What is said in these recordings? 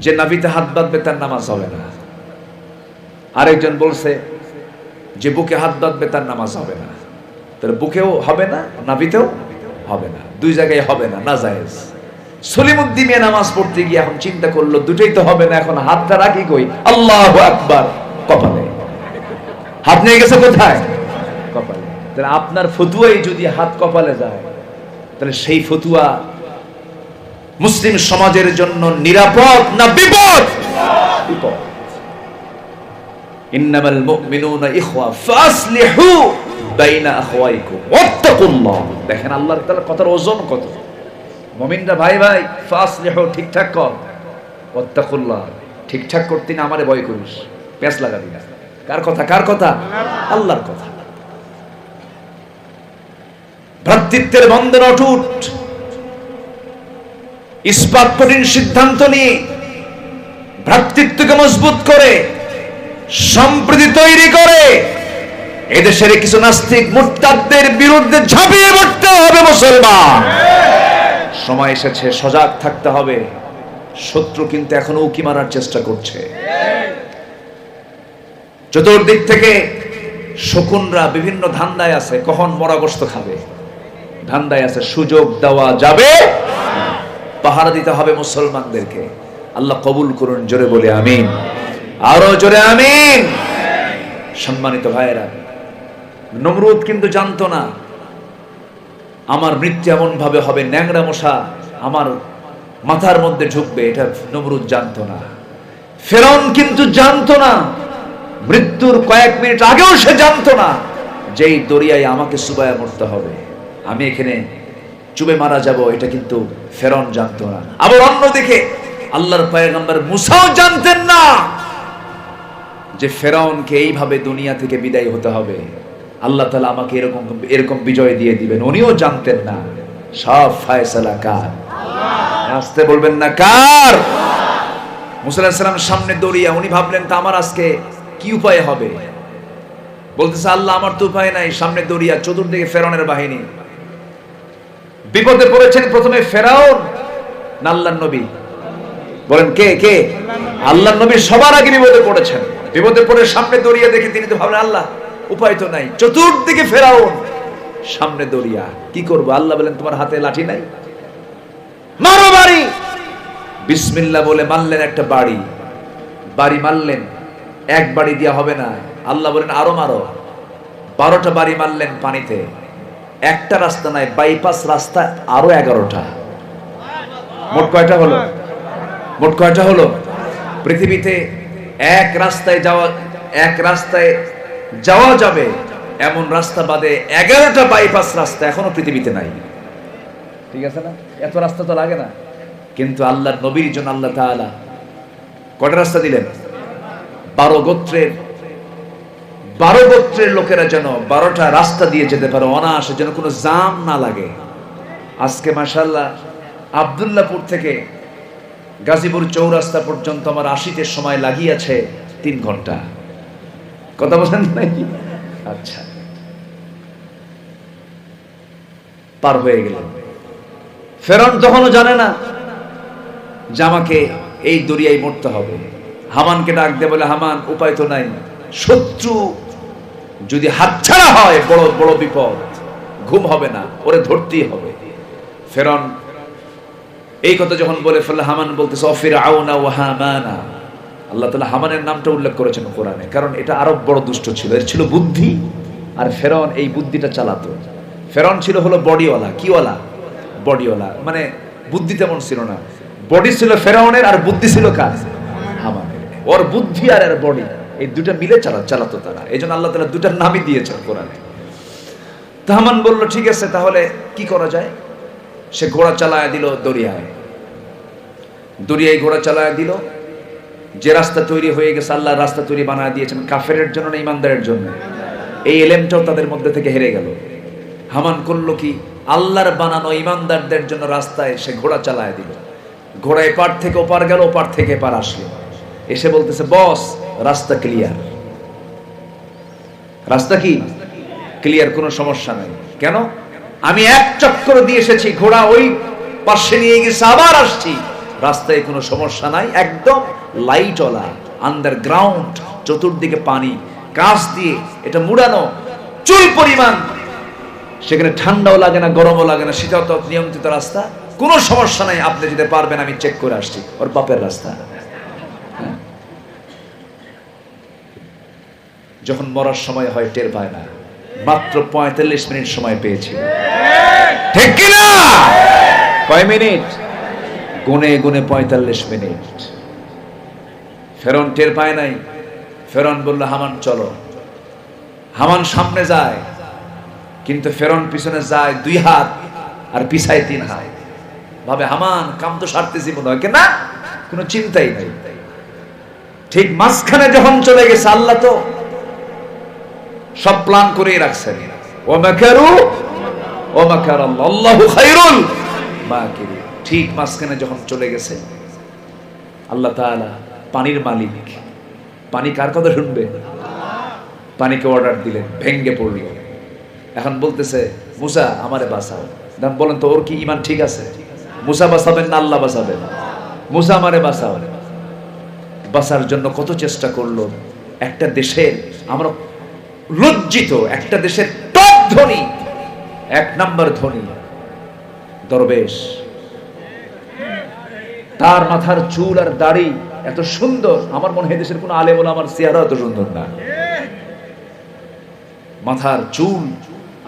যে নাভিতে হাত বাঁধবে তার নামাজ হবে না। আরেকজন বলছে যে বুকে হাত বাঁধবে তার নামাজ হবে না। তাহলে বুকেও হবে না, নাভিতেও হবে না, দুই জায়গায় হবে না, নাজায়েজ। সলিমুদ্দিন মিয়া নামাজ পড়তে গিয়ে এখন চিন্তা করলো দুটোই তো হবে না, এখন হাতটা রাখি কই? আল্লাহু আকবার, কপালে হাত নিয়ে গেছে। কোথায়? কপালে। তাহলে আপনার ফতুয়াই যদি হাত কপালে যায়, তাহলে সেই ফতুয়া মুসলিম সমাজের জন্য নিরাপদ না বিপদ? বিপদ। ইন্নামাল মুমিনুনা ইখওয়া ফাসলিহু বাইনা আখওয়াইকুম ওয়াত্তাকুল্লাহ। দেখেন আল্লাহর তাআলার কথার ওজন কত। মুমিনরা ভাই ভাই, ফাসলিহু ঠিকঠাক কর, ওয়াত্তাকুল্লাহ ঠিকঠাক করতে না আমারে ভয় করিস, পেঁচ লাগাবি না। কার কথা? কার কথা? আল্লাহর কথা। ভ্রাতৃত্বের বন্ধন অটুট, ইস্পাত কঠিন সিদ্ধান্ত নিয়ে ভ্রাতৃত্বকে মজবুত করে, সম্প্রীতি তৈরি করে এদেশের কিছু নাস্তিক মুরতাদদের বিরুদ্ধে ঝাঁপিয়ে পড়তে হবে মুসলমান। সময় এসেছে, সজাগ থাকতে হবে। শত্রু কিন্তু এখনো উকি মারার চেষ্টা করছে। চতুর্দিক থেকে শকুনরা বিভিন্ন ধান্দায় আছে, কখন মরা গোশত খাবে ধান্দায় আছে। সুযোগ দেওয়া যাবে, পাহারা দিতে হবে মুসলমানদেরকে। আল্লাহ কবুল করুন, জোরে বলে আমিন, আরো জোরে আমিন। সম্মানিত ভাইয়েরা, নমরুদ কিন্তু জানতো না আমার মৃত্যু এমন ভাবে হবে, ন্যাংরা মশা আমার মাথার মধ্যে ঢুকবে, এটা নমরুদ জানতো না। ফেরাউন কিন্তু জানতো না, মৃত্যুর কয়েক মিনিট আগেও সে জানতো না যে এই দরিয়ায় আমাকে চুবায়া মরতে হবে, আমি এখানে চুবে মারা যাব, এটা কিন্তু ফেরাউন জানতো না। আবার অন্যদিকে আল্লাহর পয়গম্বর মুসাও জানতেন না যে ফেরাউনকে এইভাবে দুনিয়া থেকে বিদায় হতে হবে, আল্লাহ তাআলা আমাকে এরকম বিজয় দিয়ে দিবেন, উনিও জানতেন না। সব ফয়সালা কার? আসতে বলবেন না কার? মুসা আলাইহিস সালাম সামনে দরিয়া, উনি ভাবলেন তা আমার আজকে কি উপায় হবে? বলতেছে আল্লাহ আমার তো উপায় নাই, সামনে দরিয়া, চতুর্দিকে ফেরাউনের বাহিনী। বিপদে পড়েছেন প্রথমে ফেরাউন না আল্লাহর নবী? বলেন কে কে? আল্লাহর নবী সবার আগে বিপদে পড়েছেন। বিপদে পড়ে সামনে দরিয়া দেখে তিনি তো ভাবলেন আল্লাহ উপায় তো নাই, চতুর্দিকে ফেরাউন, সামনে দরিয়া, কি করব? আল্লাহ বলেন তোমার হাতে লাঠি নাই, মারো বাড়ি। বিসমিল্লাহ বলে মারলেন একটা বাড়ি, বাড়ি মারলেন, এক বাড়ি দিয়া হবে না, আল্লাহ বলেন আরো মারো। 12টা বাড়ি মারলেন পানিতে। একটা রাস্তা নাই, বাইপাস রাস্তা আরো 11টা। মোট কয়টা হলো? মোট কয়টা হলো? পৃথিবীতে এক রাস্তায় যাওয়া যাবে এমন রাস্তা বাদে 11টা বাইপাস রাস্তা এখনো পৃথিবীতে নাই। ঠিক আছে না? এত রাস্তা তো লাগে না, কিন্তু আল্লাহর নবীর জন্য আল্লাহ তাআলা কয়টা রাস্তা দিলেন? 12 গোত্রের লোকেরা যেন 12টা রাস্তা দিয়ে যেতে পারে অনায়াসে, যেন কোনো জাম না লাগে। আজকে মাশাআল্লাহ আব্দুল্লাহপুর থেকে গাজীপুর চৌরাস্তা পর্যন্ত আমার 80তে সময় লাগিয়েছে 3 ঘন্টা। কথা বলেন নাকি? আচ্ছা, পার হয়ে গেলেন। ফেরাউন তখনও জানে না যে আমাকে এই দরিয়ায় মরতে হবে। হামানকে ডাক দিয়ে বলে হামান উপায় তো নাই, শত্রু যদি হাতছাড়া হয় বড় বড় বিপদ, ঘুম হবে না, ওরে ধরতেই হবে। ফেরাউন এই কথা যখন বলে ফেললে হামান বলতেছে অফিরাউনা ওয়া হামানা। আল্লাহ তাআলা হামানের নামটা উল্লেখ করেছেন কোরআনে, কারণ এটা আরো বড় দুষ্ট ছিল, এর ছিল বুদ্ধি, আর ফেরাউন এই বুদ্ধিটা চালাতো। ফেরাউন ছিল হলো বডিওয়ালা। কিওয়ালা? বডিওয়ালা, মানে বুদ্ধি তেমন ছিল না। বডি ছিল ফেরাউনের আর বুদ্ধি ছিল কার? হামানের। ওর বুদ্ধি আর এর বডি এই দুটা মিলে চালাতো তারা। এই জন্য আল্লাহ তাআলা দুটার নামই দিয়েছেন কোরআনে। তো হামান বললো ঠিক আছে, তাহলে কি করা যায়? সে ঘোড়া চালায় দিল দরিয়ায়, দরিয়ায় ঘোড়া চালায় দিল। যে রাস্তা তৈরি হয়ে গেছে, আল্লাহ রাস্তা তৈরি বানায় দিয়েছেন কাফেরের জন্য না ইমানদারের জন্য? এই এলেমটাও তাদের মধ্যে থেকে হেরে গেল। হামান করলো কি? আল্লাহর বানানো ইমানদারদের জন্য রাস্তায় সে ঘোড়া চালায় দিল। ঘোড়া এপার থেকে ওপার গেল, ওপার থেকে এপার আসলো, এসে বলতেছে বস রাস্তা ক্লিয়ার। রাস্তা কি ক্লিয়ার, কোনো সমস্যা নাই। কেন? আমি এক চক্কর দিয়ে এসেছি, ঘোড়া ওই পাশে নিয়ে গেছে, আবার আসছি, রাস্তায় কোনো সমস্যা নাই, একদম লাইটওয়ালা, আন্ডারগ্রাউন্ড, চতুর্দিকে পানি, কাঁচ দিয়ে এটা মুড়ানো, চুল পরিমাণ, সেখানে ঠান্ডাও লাগে না, গরমও লাগে না, শীতল নিয়ন্ত্রিত রাস্তা, কোনো সমস্যা নাই, আপনি যেতে পারবেন, আমি চেক করে আসছি। ওর বাপের রাস্তা। যখন মরার সময় হয় টের পায় না, মাত্র 45 মিনিট সময় পেয়েছি, ঠিক কিনা? কয় মিনিট? গুনে গুনে 45 মিনিট। ফেরন টের পায় নাই। ফেরন বলল, হামান চলো। হামান সামনে যায়, কিন্তু ফেরন পিছনে যায় 2 হাত আর পিছায় 3 হাত। ভাবে হামান কাম তো সারতেছি মনে হয়, না, কোনো চিন্তাই নাই। ঠিক মাঝখানে যখন চলে গেছে, আল্লাহ তো সব প্ল্যান করেই রাখছেন। ওয়া মাকারু ওয়া মাকারাল্লাহু, আল্লাহু খায়রুল মাকিরিন। ঠিক মাঝখানে যখন চলে গেছে, আল্লাহ তাআলা পানির মালিক, পানি কার কথা শুনবে? পানিকে অর্ডার দিলেন, ভেঙ্গে পড়ল। এখন বলতেছে, মুসা আমারে বাঁচাও। দাম বলেন তো, ওর কি ঈমান ঠিক আছে? মুসা বাঁচাবেন না আল্লাহ বাঁচাবেন? মুসা আমারে বাঁচাও। বাঁচার জন্য কত চেষ্টা করলো। একটা দেশের, আমরা লজ্জিত, একটা দেশের টপ ধনী, 1 নাম্বার ধনী দরবেশ, তার মাথার চুল আর দাড়ি এত সুন্দর, আমার মনে হয় দেশের কোন আলেম ওলামার চেহারা এত সুন্দর না। মাথার চুল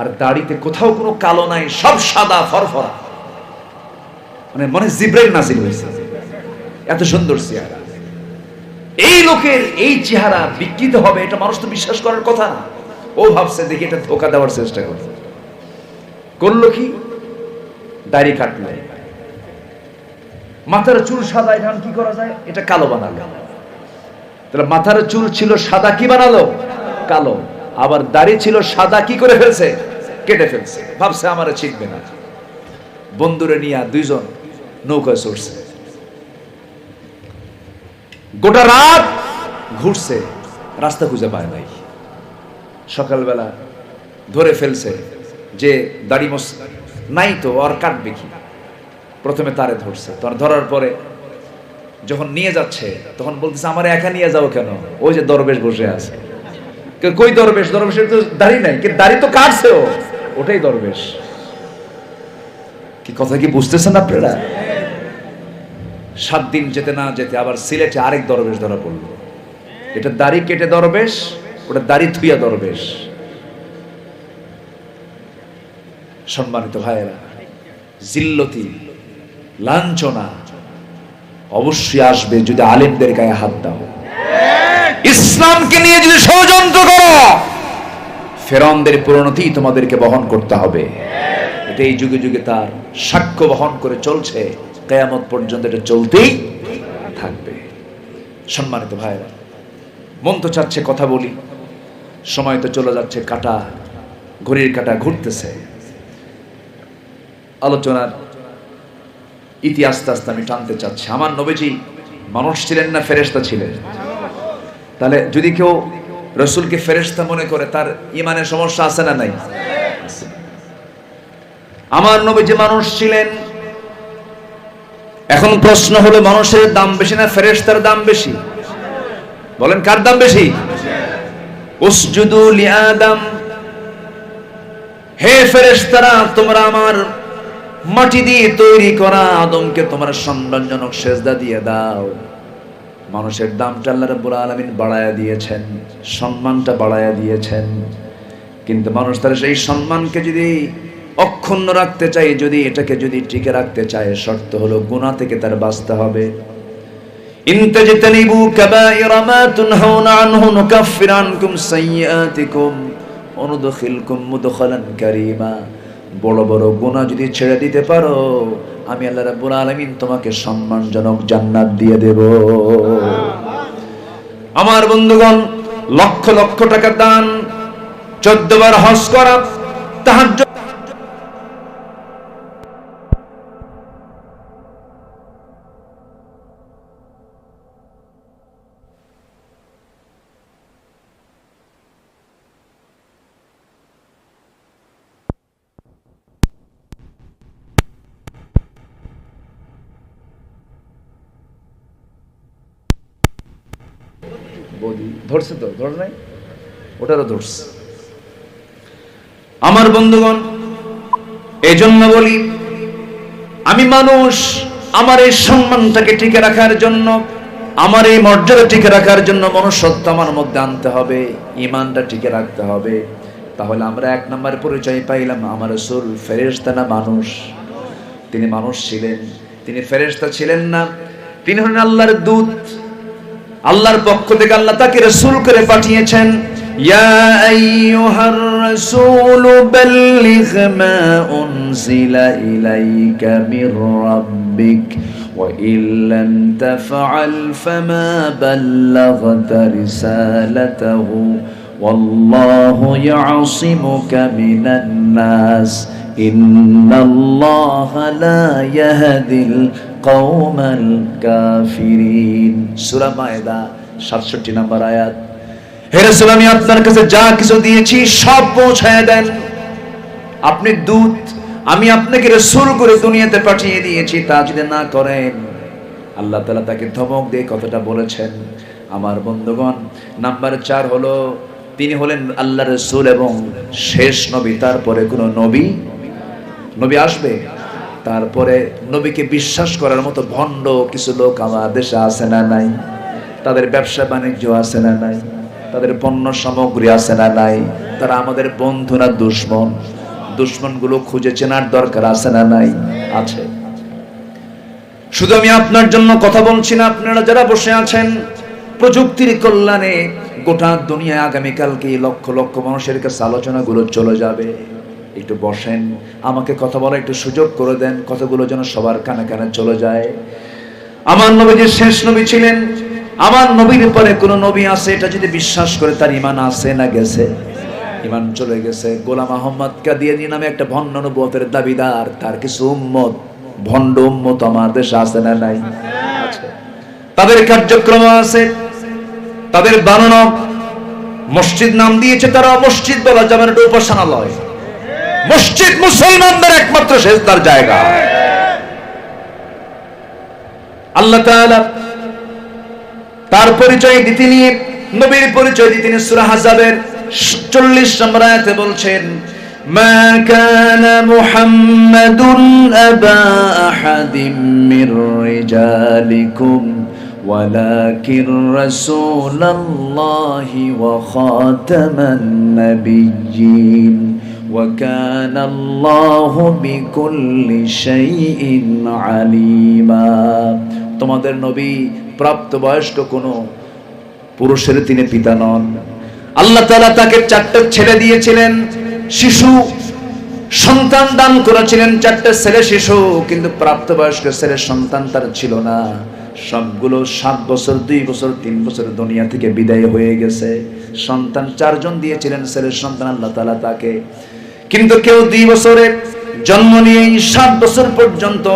আর দাড়িতে কোথাও কোনো কালো নাই, সব সাদা ফরফরা, মানে মনে জিব্রাইল নাজিল হয়েছে, এত সুন্দর চেহারা। এই লোকের এই চেহারা বিকৃত হবে, এটা মানুষ তো বিশ্বাস করার কথা না। ও ভাবছে দেখি এটা ধোকা দেওয়ার চেষ্টা করছে। করলো কি? দাড়ি কাটলো, মাথার চুল সাদা, এখন কি করা যায়, এটা কালো বানালো। তাহলে মাথার চুল ছিল সাদা, কি বানালো? কালো। আবার দাড়ি ছিল সাদা, কি করে ফেলছে? কেটে ফেলছে। ভাবছে আমারে চিনবে না। বন্ধুরে নিয়ে 2 জন নৌকায় চড়ছে, গোটা রাত ঘুরছে, রাস্তা খুঁজে পায় নাই। সকালবেলা ধরে ফেলছে যে দাড়ি মোছ নাই তো, আর কাটবে কি? প্রথমে তারে ধরছে, তার ধরার পরে যখন নিয়ে যাচ্ছে, তখন বলতেছে আমারে একা নিয়ে যাও কেন? ওই যে দরবেশ বসে আছে। কই দরবেশ? দরবেশের তো দাড়ি নাই, কিন্তু দাড়ি তো কাটছে ও, ওটাই দরবেশ। কি কথা কি বুঝতেছেন আপনারা? 7 দিন যেতে না যেতে আবার সিলেটে আরেক দরবেশ ধরা পড়লো। এটা দাড়ি কেটে দরবেশ, ওটা দাড়ি থুইয়া দরবেশ। সম্মানিত ভাইয়েরা, জিল্লতি, লাঞ্ছনা অবশ্যই আসবে যদি আলেমদের গায়ে হাত দাও। ইসলামকে নিয়ে যদি ষড়যন্ত্র করো, ফেরাউনদের পরিণতি তোমাদেরকে বহন করতে হবে। এটা এই যুগে যুগে তার সাক্ষ্য বহন করে চলছে, কিয়ামত পর্যন্ত এটা চলতেই থাকবে। সম্মানিত ভাইরা, মন তো চাচ্ছে কথা বলি, সময় তো চলে যাচ্ছে, কাটা, ঘড়ির কাটা ঘুরতেছে। আলোচনার ইতি আস্তে আস্তে আমি টানতে চাচ্ছি। আমার নবীজি মানুষ ছিলেন না ফেরেশতা ছিলেন? তাহলে যদি কেউ রাসূলকে ফেরেশতা মনে করে, তার ঈমানের সমস্যা আছে না নাই? আমার নবীজি মানুষ ছিলেন। এখন প্রশ্ন হলো, মানুষের দাম বেশি না ফেরেশতার দাম বেশি? বলেন কার দাম বেশি? উসজুদু লিআদম, হে ফেরেশতারা, তোমরা আমার মাটি দিয়ে তৈরি করা আদমকে তোমরা সম্মানজনক সেজদা দিয়ে দাও। মানুষের দামটা আল্লাহ রাব্বুল আলামিন বাড়ায়া দিয়েছেন, সম্মানটা বাড়ায়া দিয়েছেন, কিন্তু মানুষ তার সেই সম্মানকে যদি অক্ষুণ্ণ রাখতে চায়, যদি এটাকে যদি টিকে রাখতে চায়, শর্ত হলো গুনাহ থেকে তার বাঁচতে হবে। ইন তাজতানিবু কাবাইরা মা তুনহাউনা আনহু নুকাফির আনকুম সাইয়্যাতিকুম ওয়া নুদখিলকুম মুদখালান কারীমা। বড় বড় গুনাহ যদি ছেড়ে দিতে পারো, আমি আল্লাহ রাব্বুল আলামিন তোমাকে সম্মানজনক জান্নাত দিয়ে দেব। আমার বন্ধুগণ, লক্ষ লক্ষ টাকা দান, 14 বার হজ করা, তাহাজ্জুদ বৌদি ধরছে তো, ধরে নাই? ওটারও ধরছে। আমার বন্ধুগণ, এই জন্য বলি, আমি মানুষ, আমার এই সম্মানটাকে টিকে রাখার জন্য, আমার এই মর্যাদা টিকে রাখার জন্য মনুষ্যত্ব আমার মধ্যে আনতে হবে, ঈমানটা টিকে রাখতে হবে। তাহলে আমরা এক নম্বর পরিচয় পাইলাম, আমার রাসূল ফেরেশতা না মানুষ? তিনি মানুষ ছিলেন, তিনি ফেরেশতা ছিলেন না। তিনি হলেন আল্লাহর দূত। আল্লাহর পক্ষ থেকে আল্লাহ তাকে রাসূল করে পাঠিয়েছেন। ইয়া আইয়ুহার রাসূলু বাল্লিগ মা উনজিলা ইলাইকা মির রাব্বিক ওয়া ইল্লাম তাফআল ফামা বাল্লাগতা রিসালাতাহু ওয়াল্লাহু ইয়াসিমুকা মিনান নাস ইন্নাল্লাহা লা ইয়াহদিল কওমাল কাফিরিন। সূরা মায়েদা 67 নম্বর আয়াত। হে রাসূল, আমি আপনার কাছে যা কিছু দিয়েছি সব পৌঁছায় দেন। আপনি দূত, আমি আপনাকে রাসূল করে দুনিয়াতে পাঠিয়ে দিয়েছি, তা যদি না করেন, আল্লাহ তাআলা তাকে ধমক দিয়ে কথাটা বলেছেন। আমার বন্ধুগণ, নাম্বার 4 হলো তিনি হলেন আল্লাহর রাসূল এবং শেষ নবী। তারপরে কোনো নবী আসবে? তারপরে নবীকে বিশ্বাস করার মতো ভণ্ড কিছু লোক আমার দেশে আছে না নাই? তাদের ব্যবসা বাণিজ্য আছে না নাই? তাদের পণ্য সামগ্রী আছে না নাই? তারা আমাদের বন্ধু না দুশমন? দুশমনগুলো খুঁজে চেনার দরকার আছে না নাই? আছে। শুধু আমি আপনার জন্য কথা বলছি না, আপনারা যারা বসে আছেন, প্রযুক্তির কল্যাণে গোটা দুনিয়ায় আগামীকালকে লক্ষ লক্ষ মানুষের কাছে আলোচনাগুলো চলে যাবে। একটু বসেন, আমাকে কথা বলার একটু সুযোগ করে দেন, কথাগুলো যেন সবার কানে কানে চলে যায়। আমার নবী যে শেষ নবী ছিলেন, আমার নবীর পরে কোন নবী আছে এটা যদি বিশ্বাস করে, তার ঈমান আছে না গেছে? ঈমান চলে গেছে। গোলাম আহমদ কাদিয়ানী নামে একটা ভণ্ড নবুয়তের দাবিদার, তার কিছু উম্মত, ভণ্ড উম্মত আমার দেশে আছে না নাই? আছে। তাদের কার্যক্রম আছে, তাদের বানানো মসজিদ নাম দিয়েছে, তারা মসজিদ বলা যাবে না, এটা উপাসনালয়। মসজিদ মুসলমানদের একমাত্র সেজদার জায়গা। আল্লাহ তাআলা তার পরিচয় দিতে নিয়ে, নবীর পরিচয় দিতে নিয়ে সূরা হাজাবের 40 নম্বর আয়াতে বলছেন, মা কানা মুহাম্মাদুন আবা আহাদিম মির রিজালিকুম ওয়ালাকিন রাসূলুল্লাহি ওয়া খাতামান নাবিয়্যিন ওয়া কানা আল্লাহু বিকুল্লি শাইইন আলিমা। তোমাদের নবী প্রাপ্তবয়স্ক কোনো পুরুষের তিনি পিতা নন। আল্লাহ তাআলা তাকে 4টা ছেলে দিয়েছিলেন, শিশু সন্তান দান করেছিলেন, 4টা ছেলে শিশু, কিন্তু প্রাপ্তবয়স্ক ছেলে সন্তান তার ছিল না। সবগুলো 7 বছর, 2 বছর, 3 বছর দুনিয়া থেকে বিদায় হয়ে গেছে। সন্তান 4 জন দিয়েছিলেন, ছেলের সন্তান আল্লাহ তাআলা তাকে। কিন্তু কেউ 2 বছরে জন্ম নিয়ে 7 বছর পর্যন্ত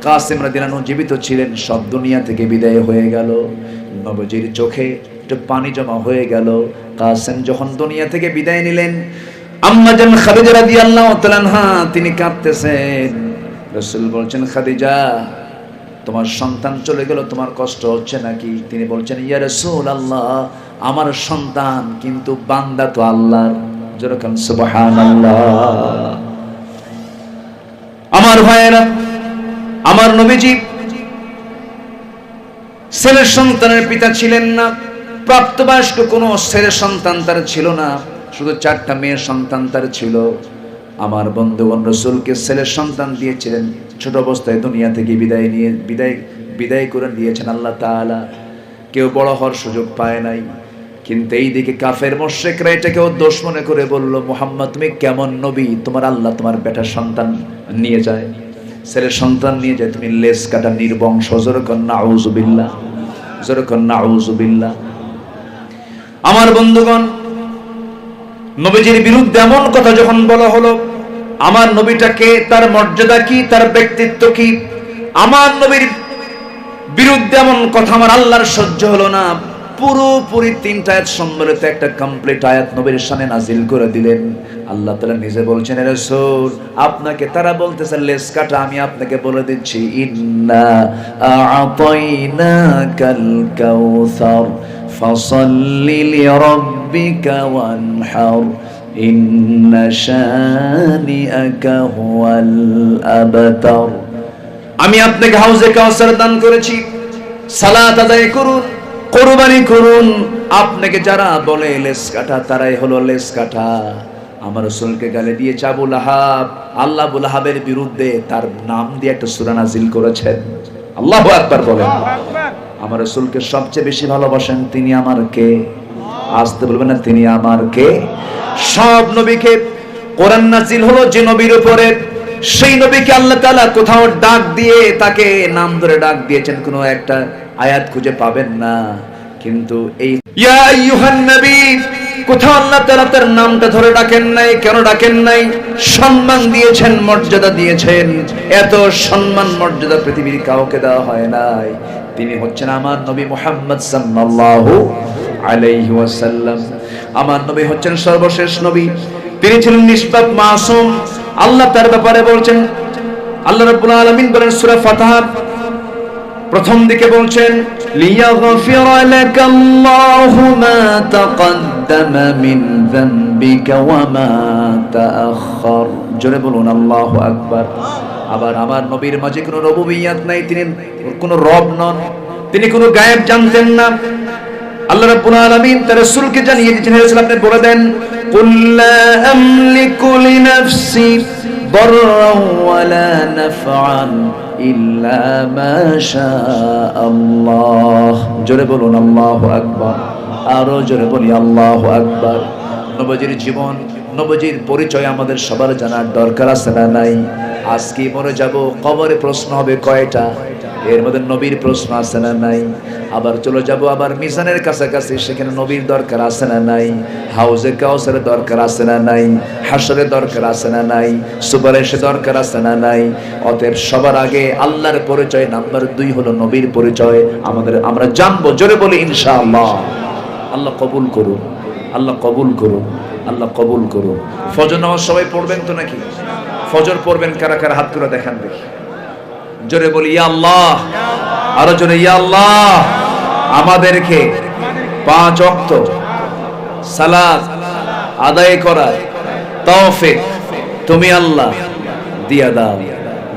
কাসিম রাদিয়াল্লাহু আনহু জীবিত ছিলেন, সব দুনিয়া থেকে বিদায় হয়ে গেল। নবীজির চোখে একটু পানি জমা হয়ে গেল। কাসিম যখন দুনিয়া থেকে বিদায় নিলেন, আম্মা জান খাদিজা রাদিয়াল্লাহু তাআলা আনহা তিনি কাঁদতেছেন। রাসূল বলছেন, খাদিজা, তোমার সন্তান চলে গেল, তোমার কষ্ট হচ্ছে নাকি? তিনি বলছেন, ইয়া রাসূলুল্লাহ, আমার সন্তান, কিন্তু বান্দা তো আল্লাহর। যেরকম সুবহানাল্লাহ। আমার ভাইয়েরা, আমার নবীজি ছেলের সন্তানের পিতা ছিলেন না, প্রাপ্তবয়স্ক কোনো ছেলের সন্তান তার ছিল না, শুধু 4টা মেয়ের সন্তান তার ছিল। আমার বন্ধুগণ, রাসূলকে ছেলের সন্তান দিয়েছিলেন, ছোট অবস্থায় দুনিয়া থেকে বিদায় করে দিয়েছেন আল্লাহ তাআলা। কেউ বড় হওয়ার সুযোগ পায় নাই। কিন্তু এইদিকে কাফের মুশরিকরা এটাকেও দোষ মনে করে বলল, মুহাম্মদ তুমি কেমন নবী, তোমার আল্লাহ তোমার বেটার সন্তান নিয়ে যায়, ছেলের সন্তান নিয়ে যায়, তুমি লেজ কাটা নির্বংশ। যেরকম নাউযুবিল্লাহ, যেরকম নাউযুবিল্লাহ। আমার বন্ধুগণ, নবীজির বিরুদ্ধে এমন কথা যখন বলা হলো, আমার নবীটাকে, তার মর্যাদা কি, তার ব্যক্তিত্ব কি, আমার নবীর বিরুদ্ধে এমন কথা আমার আল্লাহর সহ্য হলো না। পুরোপুরি 3টা আয়াত সম্বলিত একটা কমপ্লিট আয়াত নবীর শানে নাজিল করে দিলেন। আল্লাহ তাআলা নিজে বলছেন, হে রাসূল, আপনাকে তারা বলতেছে লেজ কাটা, আমি আপনাকে বলে দিচ্ছি, ইন্না আ'তাইনাকাল কাউসার ফাসাল্লি লিরাব্বিকা ওয়ানহার ইন্না শানিআকা হুয়াল আবতার। আমি আপনাকে হাউজে কাউসার দান করেছি, সালাত আদায় করুন, কুরবানি করুন। আপনাকে যারা বলে লেস কাটা, তারাই হলো লেস কাটা। আমার রাসূলকে গালি দিয়েছে আবু লাহাব, আল্লাহ আবু লাহাবের বিরুদ্ধে তার নাম দিয়ে একটা সূরা নাজিল করেছেন। আল্লাহু আকবার বলেন। আমার রাসূলকে সবচেয়ে বেশি ভালোবাসেন তিনি আমার কে? আসতে বলবেন না, তিনি আমার কে? সব নবীকে কোরআন নাজিল হলো যে নবীর উপরে, সেই নবীকে আল্লাহ তাআলা কোথাও ডাক দিয়ে তাকে নাম ধরে ডাক দিয়েছেন কোনো একটা আয়াত খুঁজে পাবেন না। কিন্তু এই ইয়া আইয়ুহান নবী কোথাও আল্লাহ তাআলা তার নামটা ধরে ডাকেন নাই। কেন ডাকেন নাই? সম্মান দিয়েছেন, মর্যাদা দিয়েছেন। এত সম্মান মর্যাদা পৃথিবীর কাউকে দেওয়া হয় নাই। তিনি হচ্ছেন আমার নবী মুহাম্মদ সাল্লাল্লাহু আলাইহি ওয়াসাল্লাম। আমার নবী হচ্ছেন সর্বশেষ নবী। তিনি ছিলেন নিষ্পাপ মাসুম। আল্লাহ তার ব্যাপারে বলছেন, আল্লাহ রাব্বুল আলামিন বলেন সূরা ফাতিহা প্রথম দিকে বলছেন লিয়াগফিরা লাকাল্লাহু মা তাকাদ্দামা মিন যামবিকা ওয়া মা তাআখার। জোরে বলুন আল্লাহু আকবার। আবার আমার নবীর মাঝে কোনো রুবুবিয়্যাত নাই, তিনি কোনো রব নন, তিনি কোনো গায়েব জানতেন না। আল্লাহ রাব্বুল আলামিন তার রাসূলকে জানিয়ে দিয়েছেন, হে রাসূল আপনি বলে দেন কুল লা আমলিকু লিনাফসি দাররান ওয়ালা নাফআন ইল্লা মা শাআল্লাহ। জোরে বলুন আল্লাহু আকবার। আরো জোরে বলি আল্লাহু আকবার। নবীজির জীবন, নবীজির পরিচয় আমাদের সবার জানার দরকার আছে না নাই? আজকে মরে যাব, কবরে প্রশ্ন হবে কয়টা? এর মধ্যে নবীর প্রশ্ন আছে না নাই? আবার চলে যাব আবার মিজানের কাছাকাছি, সেখানে নবীর দরকার আছে না নাই? হাউজে কাউসারের দরকার আছে না নাই? হাসরের দরকার আছে না নাই? সুপারিশের দরকার আছে না নাই? অতএব সবার আগে আল্লাহর পরিচয় নাম্বার 2 হলো নবীর পরিচয়। আমরা জানবো, জোরে বলি ইনশাআল্লাহ। আল্লাহ কবুল করুন, আল্লাহ কবুল করুন, আল্লাহ কবুল করুন। ফজর নামাজ সবাই পড়বেন তো নাকি? ফজর পড়বেন কারা কারা? হাত তুলে দেখান দেখি। জোরে বলি ইয়া আল্লাহ, আরো জোরে ইয়া আল্লাহ। আমাদেরকে 5 ওয়াক্ত সালাত আদায় করার তৌফিক তুমি আল্লাহ দিয়া দাও।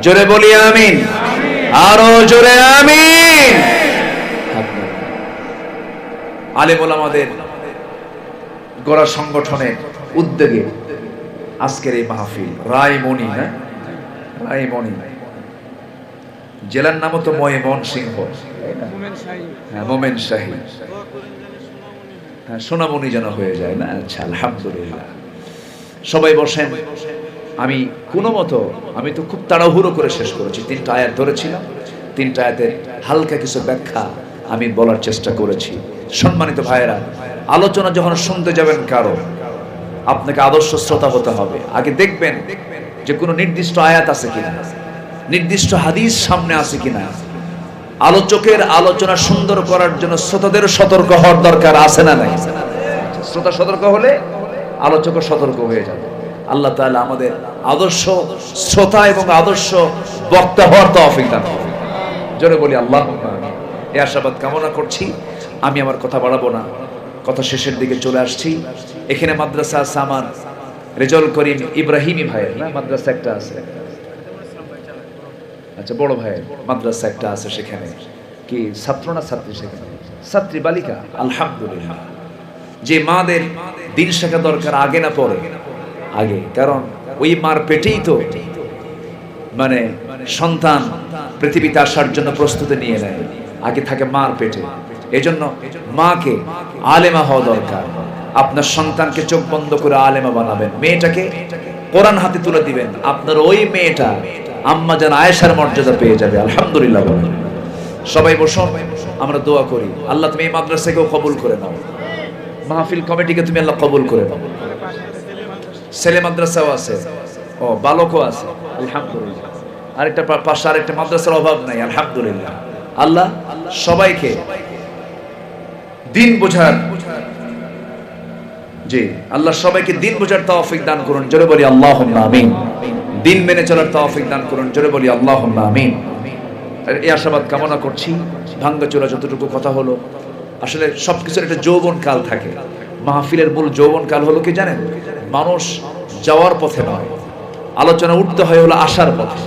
জোরে বলি আমিন, আরো জোরে আমিন। আলেম ওলামাদের গড়া সংগঠনের উদ্যোগে আজকের এই মাহফিল রায়মণি, হ্যাঁ রায়মণি, জেলার নামও তো ময়মনসিংহ, মোমেন শাহী, হ্যাঁ সোনামণি যেন হয়ে যায় না? আচ্ছা আলহামদুলিল্লাহ। সবাই বসেন। আমি কোনো মতো, আমি তো খুব তাড়াহুড়ো করে শেষ করেছি, 3টা আয়াত ধরেছিলাম, 3টা আয়াতের হালকা কিছু ব্যাখ্যা আমি বলার চেষ্টা করেছি। সম্মানিত ভাইয়েরা, আলোচনা যখন শুনতে যাবেন কারো, আপনাকে আদর্শ শ্রোতা হতে হবে। আগে দেখবেন যে কোনো নির্দিষ্ট আয়াত আছে কিনা, নির্দিষ্ট হাদিস সামনে আছে কিনা। আলোচকের আলোচনা সুন্দর করার জন্য শ্রোতাদের সতর্ক হওয়ার দরকার আছে না নাই? শ্রোতা সতর্ক হলে আলোচকও সতর্ক হয়ে যাবে। আল্লাহ তাআলা আমাদের আদর্শ শ্রোতা এবং আদর্শ বক্তা হওয়ার তৌফিক দান করুন। জোরে বলি আল্লাহুম্মা আমিন। এই আশাবাদ কামনা করছি। আমি আমার কথা বাড়াবো না, কথা শেষের দিকে চলে আসছি। এখানে মাদ্রাসা সামান রেজাউল করিম ইব্রাহিমি ভাইয়ের না মাদ্রাসা একটা আছে, আচ্ছা বড় ভাইয়ের মাদ্রাসা একটা আছে, সেখানে কি ছাত্র না ছাত্রী? সেখানে ছাত্রী বালিকা। আলহামদুলিল্লাহ। যে মাদের দিন শেখা দরকার আগে না পরে? আগে, কারণ ওই মার পেটেই তো মানে সন্তান পৃথিবীতে আসার জন্য প্রস্তুতি নিয়ে নেয়, আগে থাকে মার পেটে। এজন্য মাকে আলেমা হওয়া দরকার। আপনার সন্তানকে চোখ বন্ধ করে আলেমা বানাবেন, মেয়েটাকে কোরআন হাতে তুলে দিবেন, আপনার ওই মেয়েটা আম্মা জান আয়েশার মর্যাদা পেয়ে যাবে। আলহামদুলিল্লাহ। সবাই বসুন, আমরা দোয়া করি। আল্লাহ তুমি এই মাদ্রাসাকেও কবুল করে নাও, মাহফিল কমিটিকে তুমি আল্লাহ কবুল করে নাও। ছেলে মাদ্রাসাও আছে, ও বালকও আছে, আলহামদুলিল্লাহ। আরেকটা পাশে আরেকটা মাদ্রাসার অভাব নাই, আলহামদুলিল্লাহ। আল্লাহ সবাইকে দিন বোঝার, জি আল্লাহ সবাইকে দিন বোঝার তৌফিক দান করুন। জোরে বলি আল্লাহুম্মা আমিন। দিন মেনে চলার তৌফিক দান করুন। জোরে বলি আল্লাহুম্মা আমিন। এই আশাবাদ কামনা করছি। ভাঙ্গাচোরা যতটুকু কথা হলো আসলে সবকিছুর একটা যৌবন কাল থাকে। মাহফিলের মূল যৌবন কাল হলো কি জানেন? মানুষ যাওয়ার পথে নয়, আলোচনা উঠতে হয় হলো আসার পথে।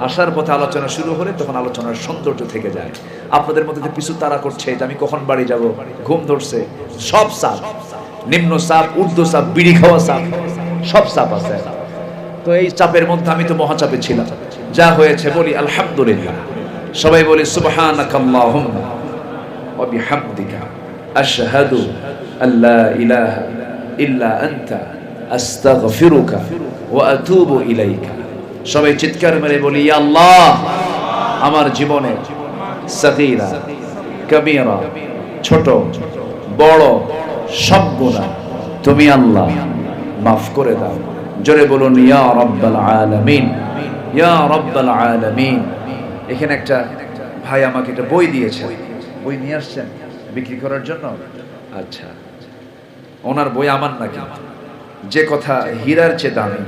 আসার পথে আলোচনা শুরু হলে তখন আলোচনার সৌন্দর্য থেকে যায়। আপনাদের মধ্যে পিছু তারা করছে যে আমি কখন বাড়ি যাব, ঘুম ধরছে, সব চাপ, নিম্ন চাপ, ঊর্ধ্ব চাপ, বিড়ি খাওয়া চাপ, সব চাপ আছে। তো এই চাপের মধ্যে আমি তো মহাচাপে ছিলাম। যা হয়েছে বলি আলহামদুলিল্লাহ। সবাই বলি সুবহানাকাল্লাহুম্মা ওয়া বিহামদিকা আশহাদু আল্লা ইলাহা ইল্লা আনতা আস্তাগফিরুকা ওয়া আতুবু ইলাইকা। সবাই চিৎকার মেরে বলি ইয়া আল্লাহ, আমার জীবনে সগীরা কবীরা, ছোট বড় সব গুনাহ তুমি আল্লাহ মাফ করে দাও। জোরে বলুন ইয়া রাব্বাল আলামিন, ইয়া রাব্বাল আলামিন। এখানে একটা ভাই আমাকে একটা বই দিয়েছে, বই নিয়ে আসছেন বিক্রি করার জন্য। আচ্ছা, ওনার বই আমার নাকি, যে কথা হীরার চেয়ে দামি,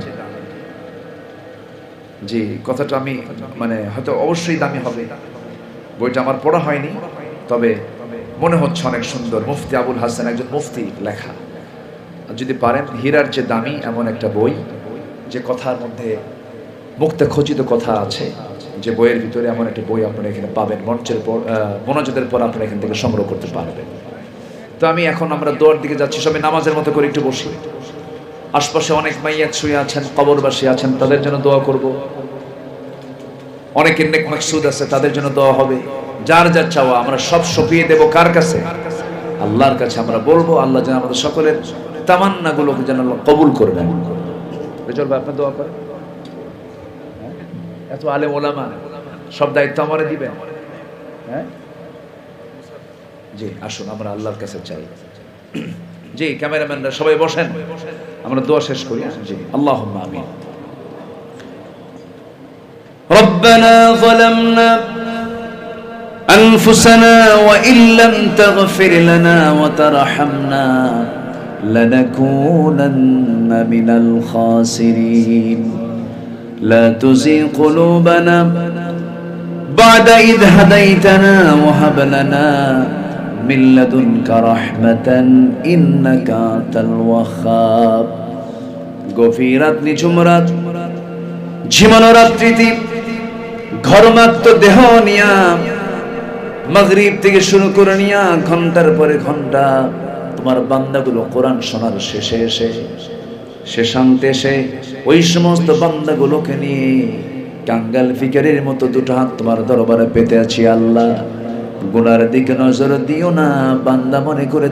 জি কথাটা আমি মানে হয়তো অবশ্যই দামি হবে। বইটা আমার পড়া হয়নি, তবে মনে হচ্ছে অনেক সুন্দর। মুফতি আবুল হাসান, একজন মুফতি লেখা। যদি পারেন, হীরার চেয়ে দামি এমন একটা বই, যে কথার মধ্যে মুক্তা খচিত কথা আছে, যে বইয়ের ভিতরে এমন একটা বই আপনারা এখানে পাবেন। মঞ্চের পর মোনাজাতের পর আপনারা এখান থেকে সংগ্রহ করতে পারবেন। তো আমি এখন আমরা দোয়ার দিকে যাচ্ছি, সবাই নামাজের মতো করে একটু বসি। আশপাশে অনেক মাইয়াত শুয়ে আছেন, কবরবাসী আছেন, তাদের জন্য দোয়া করব। অনেকের নেক মাকসুদ আছে, তাদের জন্য দোয়া হবে। যার যার চাওয়া আমরা সব সঁপিয়ে দেব কার কাছে? আল্লাহর কাছে আমরা বলবো। আল্লাহ যেন আমাদের সকলের তামান্না গুলোকে যেন আল্লাহ কবুল করে নেন। রেজল ভাই, আপনি দোয়া করেন। এত আলেম ওলামা, সব দায়িত্ব আমারে দিবেন। হ্যাঁ জি, আসুন আমরা আল্লাহর কাছে চাই। জি, ক্যামেরাম্যানরা সবাই বসেন, আমরা দোয়া শেষ করি। জি, আল্লাহুম্মা আমিন। রব্বানা যালামনা আনফুসানা ওয়া ইল্লাম তাগফির লানা ওয়া তারহামনা লানাকুনান্না মিনাল খাসিরিন। لا تزغ قلوبنا بعد إذ هديتنا وهب لنا من لدنك رحمة إنك أنت الوهاب। গভীরাত নিঝুম রাত, ঝিমানো রাত্রিতে ঘরমাক্ত দেহ নিয়া মাগরিব থেকে শুরু করে নিয়া ঘন্টার পরে ঘন্টা তোমার বান্দাগুলো কোরআন শোনার শেষান্তে এসে ওই সমস্ত বান্দাগুলোকে নিয়ে কাঙ্গাল ফিকারের মতো দুটো হাত তোমার দরবারে পেতে আছি। আল্লাহ, গুনার দিকে নজর দিও না, বান্দা মনে করে